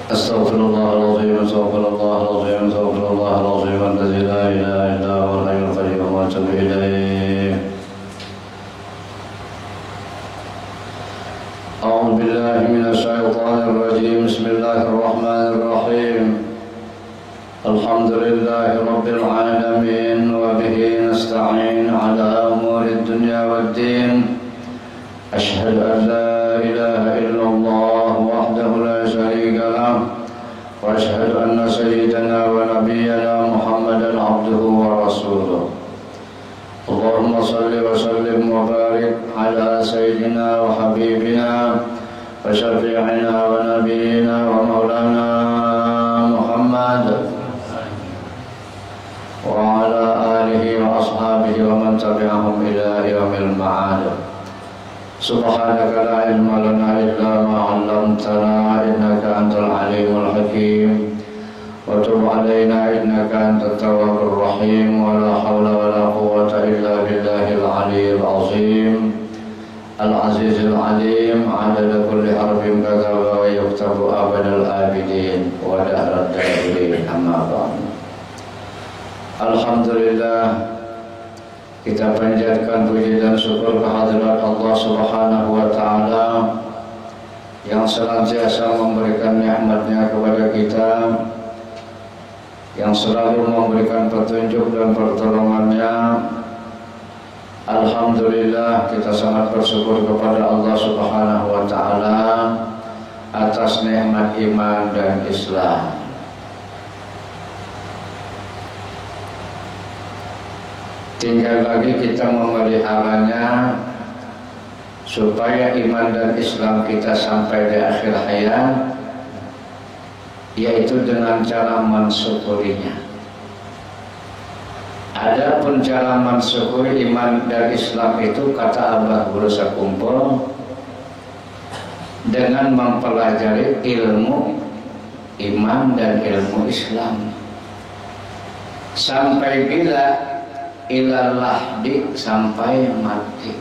أستغفر الله العظيم أستغفر الله العظيم أستغفر الله العظيم الذي لا إله إلا هو الحي القيوم وأتوب إليه. أعوذ بالله من الشيطان الرجيم. بسم الله الرحمن الرحيم. الحمد لله رب العالمين وبه نستعين على أمور الدنيا والدين. أشهد أن لا إله إلا الله وحده لا شريك له وأشهد أن سيدنا ونبينا محمدا عبده ورسوله. اللهم صل وسلم وبارك على سيدنا وحبيبنا وشفيعنا ونبينا ومولانا محمد وعلى آله وأصحابه ومن تبعهم إلى يوم المعاد. سبحانك لا علم لنا إلا ما علمتنا إنك أنت العليم الحكيم وتب علينا إنك أنت التواب الرحيم. ولا حول ولا قوة إلا بالله العلي العظيم العزيز العليم عدد كل حرف كتب ويكتب أبد الآبدين ودهر الداهرين. أما بعد. Alhamdulillah, kita panjatkan puji dan syukur kehadirat Allah Subhanahu wa Ta'ala yang senantiasa memberikan nikmat-Nya kepada kita, yang selalu memberikan petunjuk dan pertolongan-Nya. Alhamdulillah, kita sangat bersyukur kepada Allah Subhanahu wa Ta'ala atas nikmat iman dan Islam. Tinggal lagi kita memeliharanya supaya iman dan Islam kita sampai di akhir hayat, yaitu dengan cara mensyukurinya. Adapun cara mensyukuri iman dan Islam itu, kata Abah Guru Sakumpul, dengan mempelajari ilmu iman dan ilmu Islam. Sampai bila ilallah sampai mati.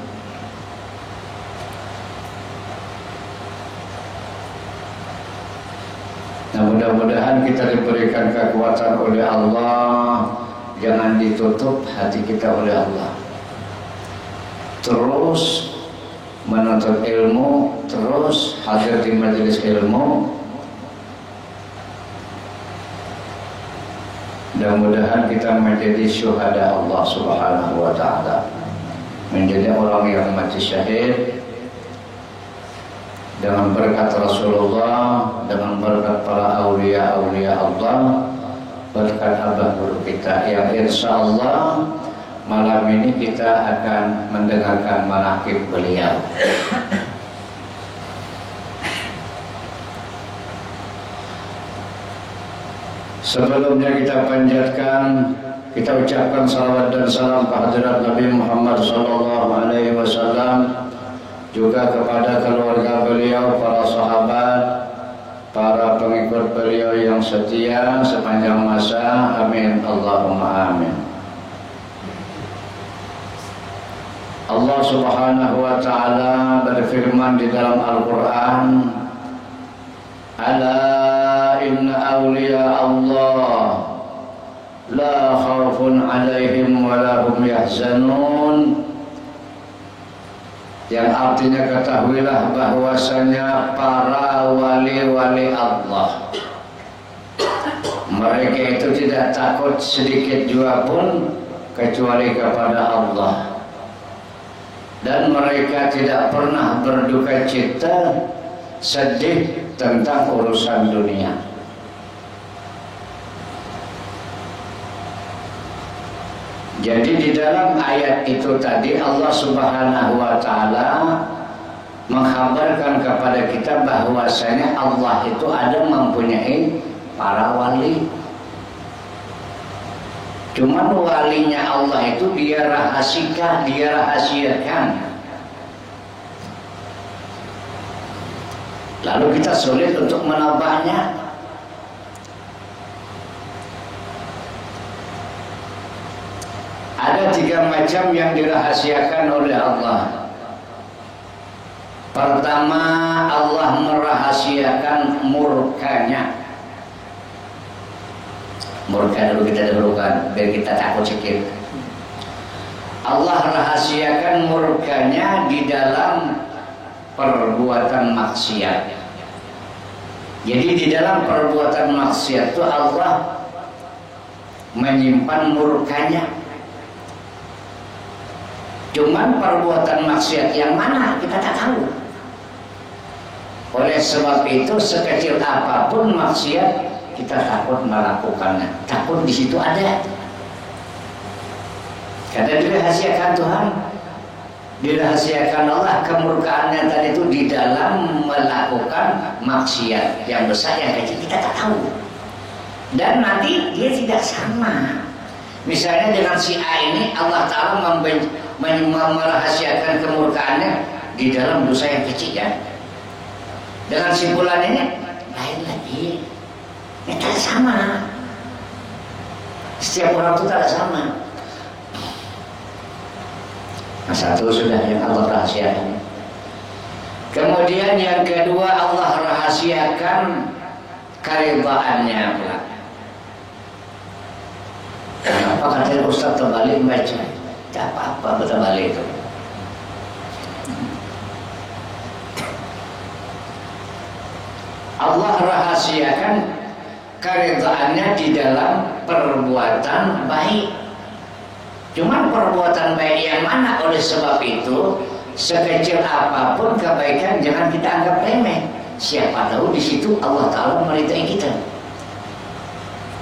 Nah, mudah-mudahan kita diberikan kekuatan oleh Allah, jangan ditutup hati kita oleh Allah. Terus menuntut ilmu, terus hadir di majelis ilmu. Mudah-mudahan kita menjadi syuhada Allah Subhanahu wa Ta'ala, menjadi orang yang mati syahid dengan berkat Rasulullah, dengan berkat para awliya-awliya Allah, berkat Abah Guru kita yang insya Allah malam ini kita akan mendengarkan manaqib beliau. Sebelumnya kita panjatkan, kita ucapkan salawat dan salam kehadirat Nabi Muhammad SAW, juga kepada keluarga beliau, para sahabat, para pengikut beliau yang setia sepanjang masa. Amin Allahumma amin. Allah Subhanahu wa Ta'ala berfirman di dalam Al-Quran, ala inna awliya Allah la khawfun alaihim wa la hum yahzanun, yang artinya ketahuilah bahwasanya para wali-wali Allah, mereka itu tidak takut sedikit jua pun kecuali kepada Allah, dan mereka tidak pernah berduka cita sedih tentang urusan dunia. Jadi di dalam ayat itu tadi Allah Subhanahu wa Ta'ala mengkhabarkan kepada kita bahwasanya Allah itu ada mempunyai para wali. Cuman walinya Allah itu dia rahasiakan. Lalu kita sulit untuk menebaknya. Ada 3 macam yang dirahasiakan oleh Allah. Pertama, Allah merahasiakan murkanya. Murka dulu kita dahulukan biar kita takut sedikit. Allah rahasiakan murkanya di dalam perbuatan maksiat. Jadi di dalam perbuatan maksiat itu Allah menyimpan murkanya. Cuman perbuatan maksiat yang mana kita tak tahu. Oleh sebab itu sekecil apapun maksiat kita takut melakukannya. Takut di situ ada. Karena dirahasiakan Tuhan, dirahasiakan Allah kemurkaannya tadi itu di dalam melakukan maksiat yang besar yang kecil kita tak tahu. Dan nanti dia tidak sama. Misalnya dengan si A ini Allah Ta'ala merahasiakan kemurkaannya di dalam dosa yang kecil ya. Dengan si fulan ini lain lagi. Ya tak sama. Setiap orang itu tak sama. Nah, satu sudah yang Allah rahasiakan. Kemudian yang kedua Allah rahasiakan keridhaannya pula. Kenapa kata Ustaz terbalik baca? Tak apa-apa terbalik itu. Allah rahasiakan keridhaannya di dalam perbuatan baik. Cuman perbuatan baik yang mana? Oleh sebab itu sekecil apapun kebaikan jangan kita anggap remeh. Siapa tahu di situ Allah Ta'ala meridai kita.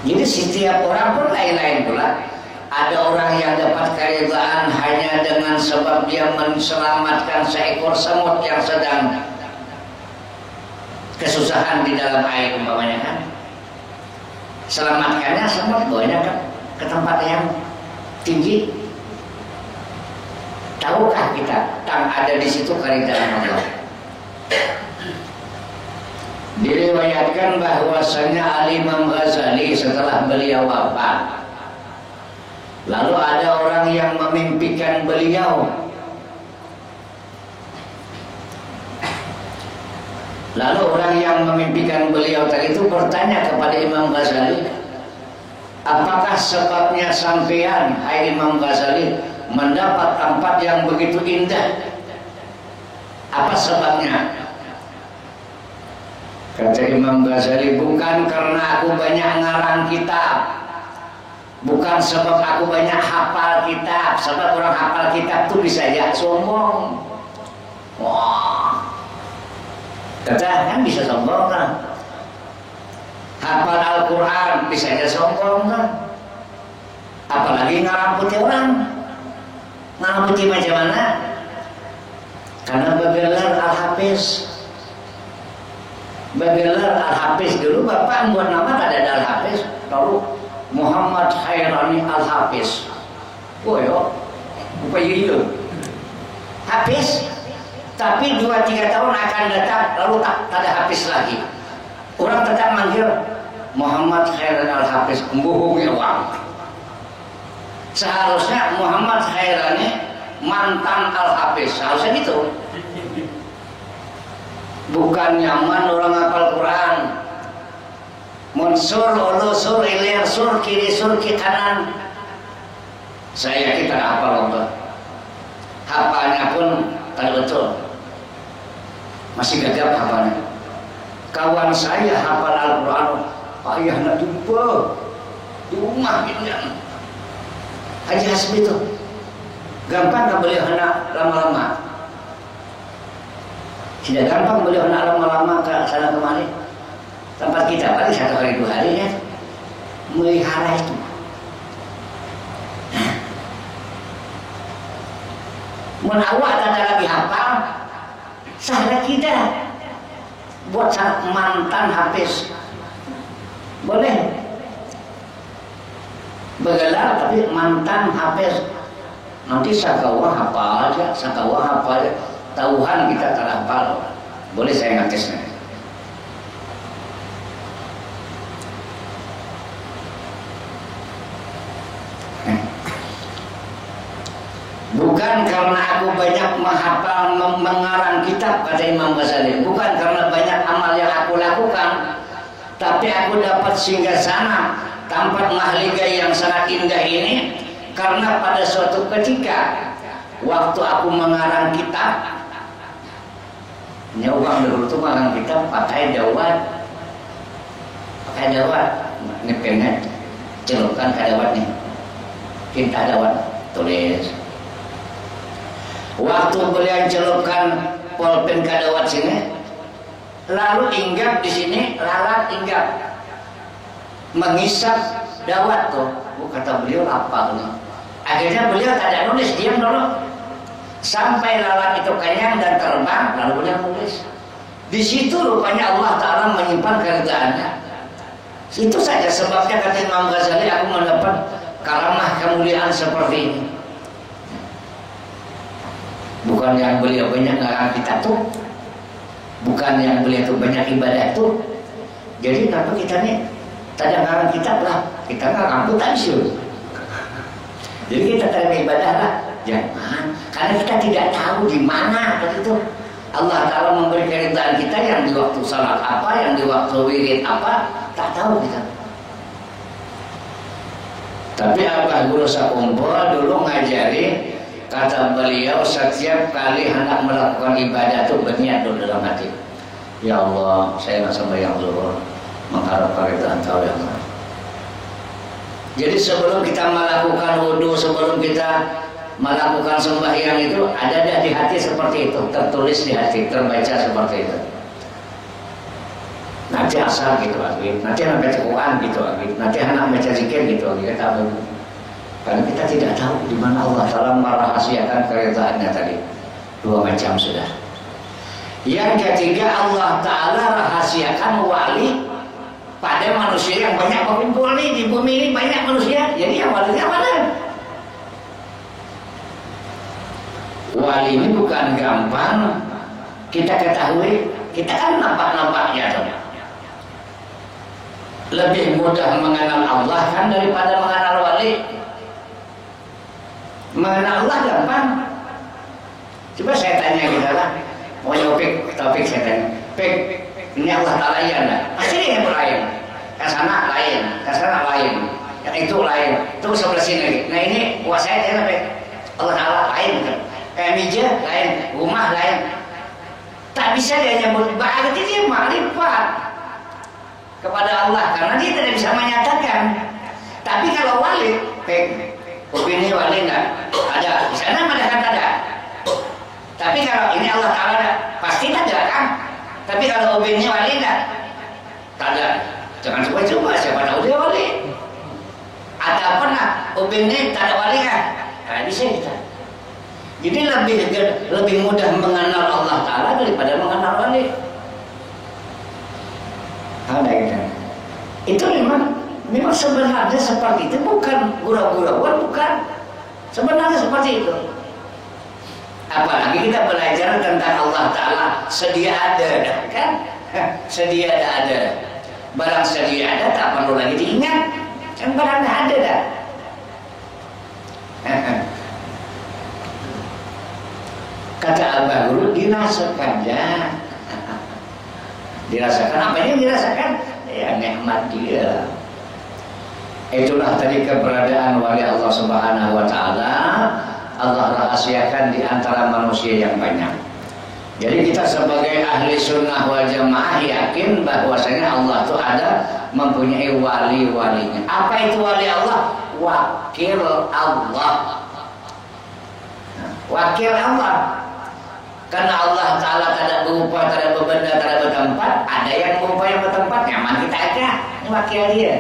Jadi setiap orang pun lain-lain pula. Ada orang yang dapat keridhaan hanya dengan sebab dia menselamatkan seekor semut yang sedang kesusahan di dalam air umpamanya kan. Selamatkannya semut bawanya ke tempat yang tinggi. Tahukah kita tak ada di situ keridhaan Allah? Diriwayatkan bahwasanya Al-Imam Ghazali setelah beliau wafat, lalu ada orang yang memimpikan beliau. Lalu orang yang memimpikan beliau tadi itu bertanya kepada Imam Ghazali, apakah sebabnya sampean, hai Imam Ghazali, mendapat tempat yang begitu indah? Apa sebabnya? Kata Imam Ghazali, bukan karena aku banyak ngarang kitab, bukan sebab aku banyak hafal kitab. Sebab orang hafal kitab tuh bisa aja sombong. Wah, kata kan bisa sombong kan? Hafal Al-Quran bisa aja sombong kan? Apalagi ngarang putih orang. Ngarang putih macam mana? Karena bergelar Al-Hafiz. Bergelar Al-Hafiz dulu bapak buat nama tak ada Al-Hafiz. Lalu Muhammad Khairani Al-Hafiz. Oh yo, upaya itu Hafiz. Tapi 2-3 tahun akan datang lalu tak ada Hafiz lagi. Orang tetap manggil Muhammad Khairani Al-Hafiz. Membohongi orang. Seharusnya Muhammad Khairani mantan Al-Hafiz. Seharusnya gitu. Bukan nyaman orang hafal Quran. Munsur, ulusur, ilir, sur, kiri, sur, ke kanan. Saya kita hafal Allah. Hafalnya pun tak betul. Masih gagap hafalnya. Kawan saya hafal Al-Quran. Ayah nak jumpa di rumah gitu kan. Haji Hasbi itu gampang tak boleh anak lama-lama. Tidak gampang beliau nak lama-lama ke sana kemari. Tempat kita paling 1 hari 2 hari ya. Melihara itu. Menawak tak ada lagi hafal. Sahaja kita buat mantan Hafiz. Boleh. Bergelar tapi mantan Hafiz. Nanti sakawa hafal aja, sakawa hafal aja. Tauhan kita terhafal. Boleh saya ngatisnya. Bukan karena aku aku banyak menghafal, mengarang kitab, kata Imam Ghazali, bukan karena banyak amal yang aku lakukan, tapi aku dapat singgah sana tempat mahligai yang sangat indah ini karena pada suatu ketika waktu aku mengarang kitab, nyawang dulu tuh mengarang kitab pakai dawat, ini pengen celupkan ke dawat nih, kita dawat tulis. Waktu beliau celupkan pulpen ke dawat sini, lalu inggap di sini, lalat inggap mengisap dawat tuh. Kata beliau apa nih? Akhirnya beliau tidak nulis, diam dulu sampai lalat itu kenyang dan terbang, lalu beliau nulis. Di situ rupanya Allah Ta'ala menyimpan kerjaannya. Itu saja sebabnya kata Imam Ghazali, aku mendapat karamah kemuliaan seperti ini. Bukan yang beliau banyak ngarang kitab tuh, bukan yang beliau tuh banyak ibadah tuh. Jadi kenapa kita nih tidak ngarang kitab lah, kita ngarang tuh tansyur. Jadi kita tidak ibadah lah, jangan, karena kita tidak tahu di mana itu Allah Ta'ala memberi keridhaan kita yang di waktu salat apa, yang di waktu wirid apa, tak tahu kita. Tapi Abah Guru Sakumpul dulu ngajari, kata beliau setiap kali hendak melakukan ibadah itu berniat dulu dalam hati, ya Allah, saya nggak sembahyang zuhur mengharap keridhaan Engkau ya Allah. Jadi sebelum kita melakukan wudhu, sebelum kita melakukan sembahyang itu ada di hati seperti itu, tertulis di hati, terbaca seperti itu. Nanti asal gitu lagi, nanti anak baca Quran gitu lagi, nanti anak baca zikir gitu lagi, kata Abu. Karena kita tidak tahu di mana Allah Ta'ala merahasiakan keridhaannya tadi. Dua macam sudah. Yang ketiga, Allah Ta'ala rahasiakan wali pada manusia yang banyak berkumpul nih di bumi ini, banyak manusia. Jadi yang walinya mana? Wali ini bukan gampang kita ketahui. Kita kan nampak-nampaknya tuh. Lebih mudah mengenal Allah kan daripada mengenal wali. Mengenal Allah gampang. Coba saya tanya kita lah, mau topik saya tanya, Pik, ini Allah Ta'ala ya enggak? Pasti dia yang lain. Ke sana lain, ke sana lain, yang itu lain, itu sebelah sini lagi. Nah ini buat saya tanya, Pik, Allah Ta'ala lain kan? Kayak meja lain, rumah lain. Tak bisa dia nyebut, berarti dia makrifat kepada Allah karena dia tidak bisa menyatakan. Tapi kalau wali, Pik, opini wali enggak? Ada, di sana ada kan ada. Tapi kalau ini Allah Ta'ala ada, pasti ada kan? Tapi kalau opini wali enggak? Tak ada. Jangan coba-coba, siapa tahu dia wali. Ada pernah opini tak ada wali kan? Nah, bisa kita. Jadi lebih mudah mengenal Allah Ta'ala daripada mengenal wali. Ada kita. Itu memang sebenarnya seperti itu, bukan gurau-gurauan, bukan. Sebenarnya seperti itu. Apalagi kita belajar tentang Allah Ta'ala, sedia ada, kan? Sedia ada. Barang sedia ada, tak perlu lagi diingat. Kan barang ada dah. Kata Abah Guru, dirasakan ya. Dirasakan, apa yang dirasakan? Ya nikmat dia. Itulah tadi keberadaan wali Allah Subhanahu wa Ta'ala. Allah rahasiakan di antara manusia yang banyak. Jadi kita sebagai ahli sunnah wal jamaah yakin bahwasanya Allah itu ada, mempunyai wali-walinya. Apa itu wali Allah? Wakil Allah. Wakil Allah. Karena Allah Ta'ala tidak berupa, tidak berbenda, tidak bertempat. Ada yang berupa, yang bertempat, nyaman kita aja. Ini wakil dia.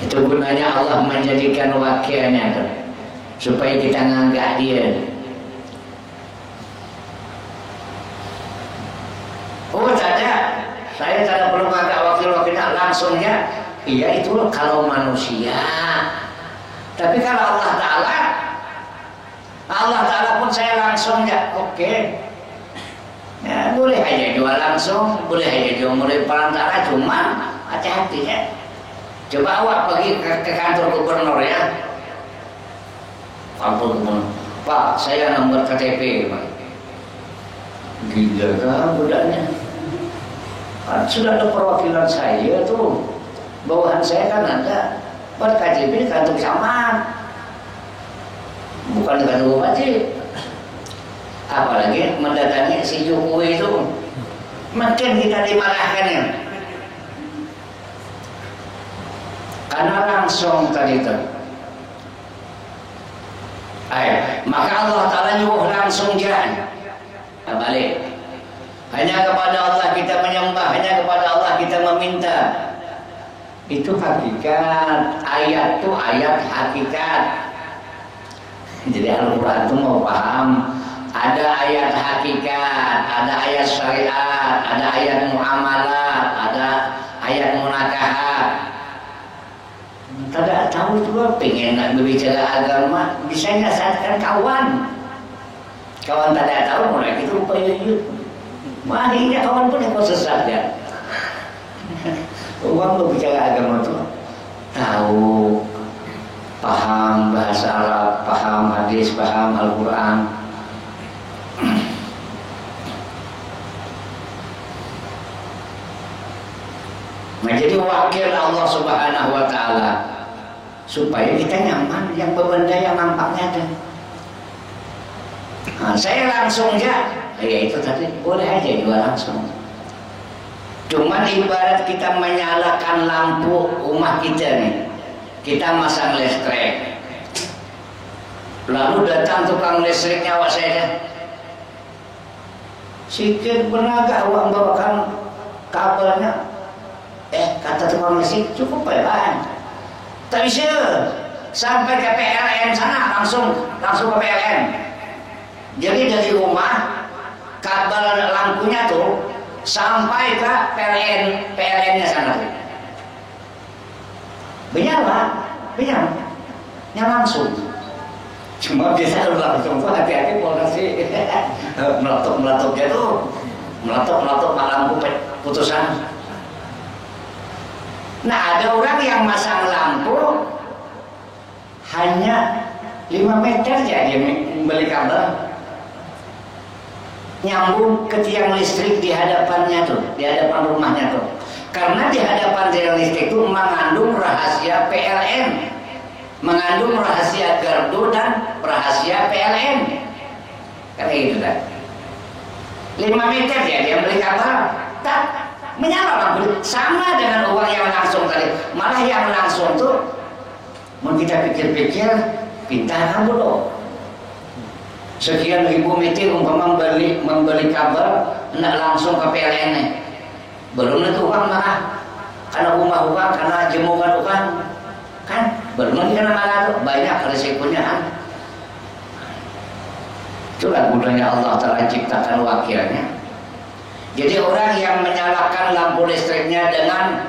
Itu gunanya Allah menjadikan wakilnya tuh, supaya kita nganggap dia. Oh tidak, saya tidak perlu nganggap wakil-wakilnya langsungnya. Iya itu kalau manusia. Tapi kalau Allah Ta'ala pun saya langsung ya, oke. Ya, boleh aja jual langsung, boleh aja jual mulai perantara, cuma hati-hati ya. Coba awak pergi ke kantor gubernur ya. Ampun, Pak, saya nomor KTP, Pak. Gila kan budaknya. Sudah ada perwakilan saya tuh, bawahan saya kan ada, buat KTP di kantor camat, bukan di kantor bupati. Apalagi mendatangi si Jokowi itu, makin kita dimarahkan ya. Karena langsung tadi itu. Maka Allah Ta'ala nyuruh langsung jalan. Balik. Hanya kepada Allah kita menyembah, hanya kepada Allah kita meminta. Itu hakikat. Ayat itu ayat hakikat. Jadi Al-Quran itu mau paham. Ada ayat hakikat, ada ayat syariat, ada ayat muamalat, ada ayat munakahat. Tidak tahu juga pengen nak berbicara agama, bisa nasihatkan kawan. Kawan tidak tahu mulai itu rupanya akhirnya kawan pun yang sesat ya. Orang berbicara agama itu tahu, paham bahasa Arab, paham hadis, paham Al-Quran. Menjadi wakil Allah Subhanahu wa Ta'ala supaya kita nyaman yang benda yang nampaknya ada. Saya langsung ya itu tadi boleh aja juga langsung. Cuman ibarat kita menyalakan lampu rumah kita nih, kita masang listrik, lalu datang tukang listriknya awak saya, sikit benaga awak bawakan kabelnya, kata tukang listrik cukup ya, tak bisa sampai ke PLN sana, langsung ke PLN. Jadi dari rumah kabel lampunya tuh sampai ke PLN-nya sana tuh. Benyala, langsung. Cuma biasa langsung tuh hati-hati kalau kasih meletup-meletupnya tuh, meletup lampu putusan. Nah ada orang yang masang lampu hanya 5 meter aja dia beli kabel, nyambung ke tiang listrik di hadapannya tuh, di hadapan rumahnya tuh. Karena di hadapan tiang listrik itu mengandung rahasia PLN, mengandung rahasia gardu dan rahasia PLN. Kayak gitu kan. 5 meter ya dia beli kabel, tak menyala lampu. Sama dengan uang yang langsung tadi. Malah yang langsung tuh, mau kita pikir-pikir, pintar kamu loh. Sekian ribu meter umpama membeli kabel, nak langsung ke PLN nih. Belum itu uang marah, karena rumah uang, karena jemukan uang, kan? Belum lagi karena marah tuh banyak resikonya kan. Itulah gunanya Allah Ta'ala ciptakan wakilnya. Jadi orang yang menyalakan lampu listriknya dengan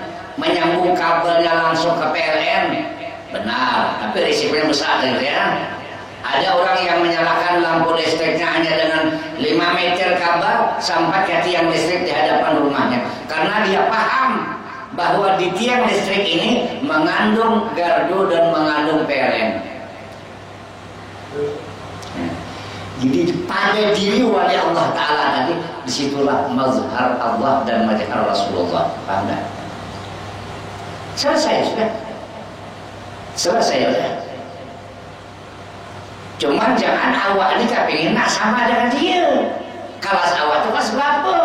menyambung kabelnya langsung ke PLN, benar, tapi risikonya besar ya. Ada orang yang menyalakan lampu listriknya hanya dengan 5 meter kabel sampai ke tiang listrik di hadapan rumahnya. Karena dia paham bahwa di tiang listrik ini mengandung gardu dan mengandung PLN. Jadi pada diri wali Allah Ta'ala tadi, disitulah mazhar Allah dan mazhar Rasulullah. Paham tak? Selesai sudah. Cuman jangan awak ini kepingin nak sama dengan dia. Kelas awak itu kelas berapa?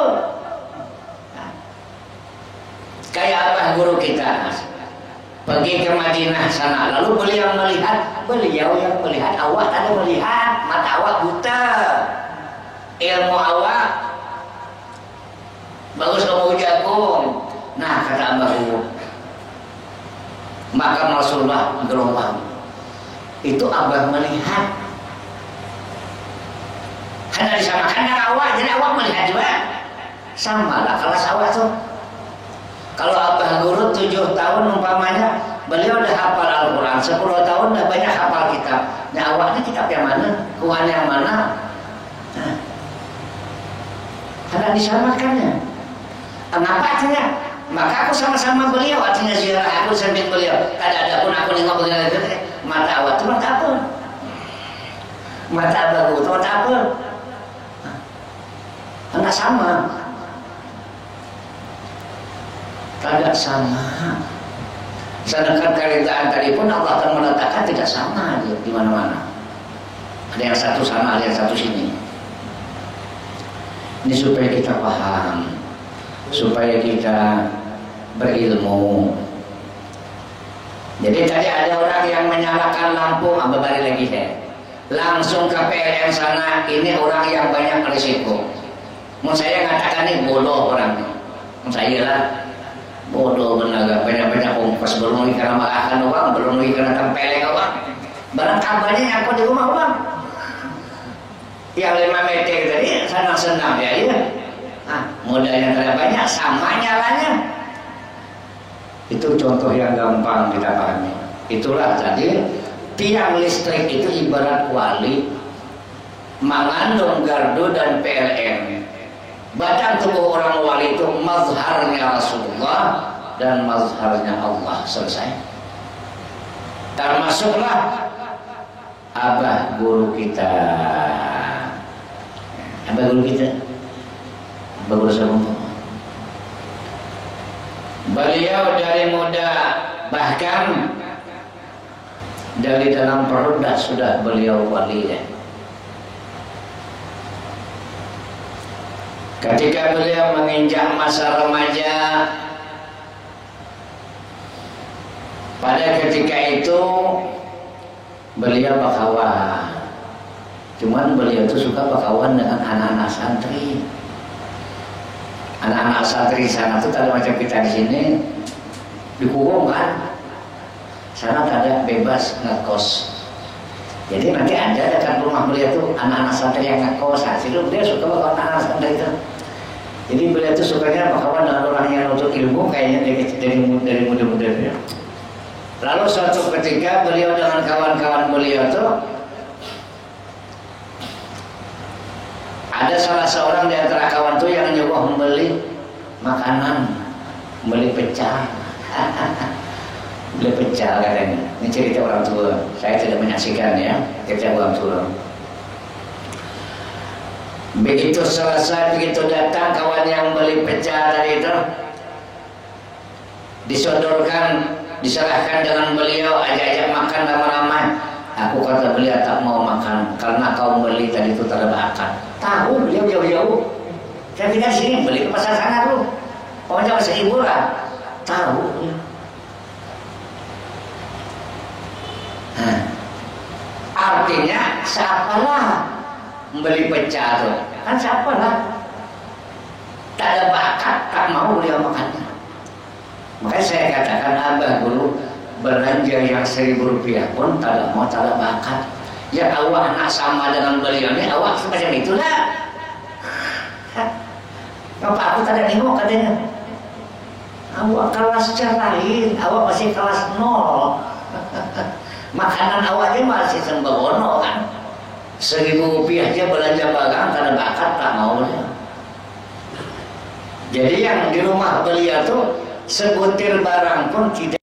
Kayak apa guru kita pergi ke Madinah sana, lalu beliau yang melihat, awak tak ada melihat, mata awak buta, ilmu awak bagus kamu jagung. Nah kata Abu, maka Rasulullah gelombang itu abah melihat. Karena disamakan dengan awak, jadi awak melihat juga. Sama lah kelas awak tuh. Kalau abah guru 7 tahun umpamanya, beliau udah hafal Al-Quran, 10 tahun udah banyak hafal kitab. Nah awak ini kitab yang mana? Quran yang mana? Nah, karena disamakannya. Kenapa artinya? Maka aku sama-sama beliau, artinya ziarah aku samping beliau. Kadang-kadang pun aku nengok beliau, mata awak itu mata apa? Mata bagus, mata apa? Enggak sama. Tidak sama. Sedangkan keridhaan tadi pun Allah akan meletakkan tidak sama di mana-mana. Ada yang satu sana, ada yang satu sini. Ini supaya kita paham, supaya kita berilmu. Jadi tadi ada orang yang menyalakan lampu, balik lagi saya. Langsung ke PLN sana, ini orang yang banyak risiko. Mau saya katakan ini bodoh orangnya. Mau saya lah bodoh benar, banyak-banyak ongkos, belum lagi karena makan uang, belum lagi karena tempeleng uang. Barang kabarnya nyangkut di rumah uang. Yang 5 meter tadi senang-senang ya, iya. Modalnya terlalu banyak, sama nyalanya. Itu contoh yang gampang kita pahami. Itulah tadi tiang listrik itu ibarat wali mengandung gardu dan PLN. Badan tubuh orang wali itu mazharnya Rasulullah dan mazharnya Allah. Selesai. Termasuklah abah guru kita. Abah guru kita, abah guru saya. Beliau dari muda, bahkan dari dalam perut sudah beliau wali ya. Ketika beliau menginjak masa remaja, pada ketika itu beliau berkawan. Cuman beliau itu suka berkawan dengan anak-anak santri. Anak-anak santri sana tuh ada macam kita di sini dikurung kan, sana ada bebas ngekos. Jadi nanti ada dekat rumah beliau tuh anak-anak santri yang ngekos. Situ dia suka berkawan anak-anak santri itu. Jadi beliau tuh sukanya berkawan dengan orang yang nuntut ilmu kayaknya dari muda-muda. Lalu suatu ketika beliau dengan kawan-kawan beliau tuh ada salah seorang di antara kawan tuh yang nyoba membeli makanan, beli pecel. Beli pecel katanya. Ini cerita orang tua. Saya tidak menyaksikan ya, cerita orang tua. Begitu selesai, begitu datang kawan yang beli pecel tadi itu, disodorkan, diserahkan dengan beliau, ajak-ajak makan lama-lama. Aku kata beliau tak mau makan karena kau beli tadi itu tak ada bakat. Tahu beliau jauh-jauh. Saya tinggal sini beli ke pasar sana dulu. Pokoknya masih ibu lah. Tahu. Artinya siapalah membeli pecah tuh? Kan siapalah? Tak ada bakat, tak mau beliau makannya. Makanya saya katakan abah guru belanja yang 1.000 rupiah pun tak mau, tak ada bakat. Ya awak nak sama dengan beliau ni, awak semacam itulah. Kenapa aku tak ada nengok katanya? Awak kelas lain, awak masih kelas 0. Makanan awaknya masih sembrono kan. 1.000 rupiah aja belanja barang, tak ada bakat, tak mau dia. Jadi yang di rumah beliau tuh sebutir barang pun tidak